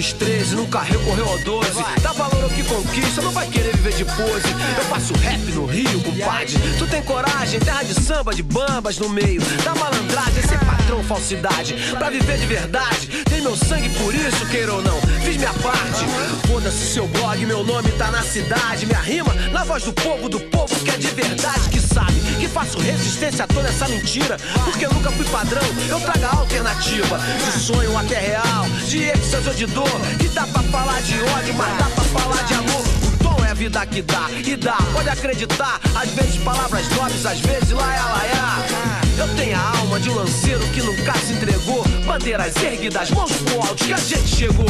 fez 13, nunca recorreu ao 12. Dá valor ao que conquista, não vai querer viver de pose. Eu faço rap no Rio, compadre. Tu tem coragem, terra de samba, de bambas no meio da malandragem, ser patrão, falsidade. Pra viver de verdade, tem meu sangue por isso, queira ou não, fiz minha parte. Foda-se seu blog, meu nome tá na cidade. Minha rima na voz do povo que é de verdade, que sabe que faço resistência a toda essa mentira. Porque eu nunca fui padrão, eu trago a alternativa. De sonho até real, de êxtase ou de dor. Que dá pra falar de ódio, mas dá pra falar de amor. O tom é a vida que dá, e dá, pode acreditar. Às vezes palavras nobres, às vezes laia. Eu tenho a alma de um lanceiro que nunca se entregou. Bandeiras erguidas, mãos pro alto, que a gente chegou.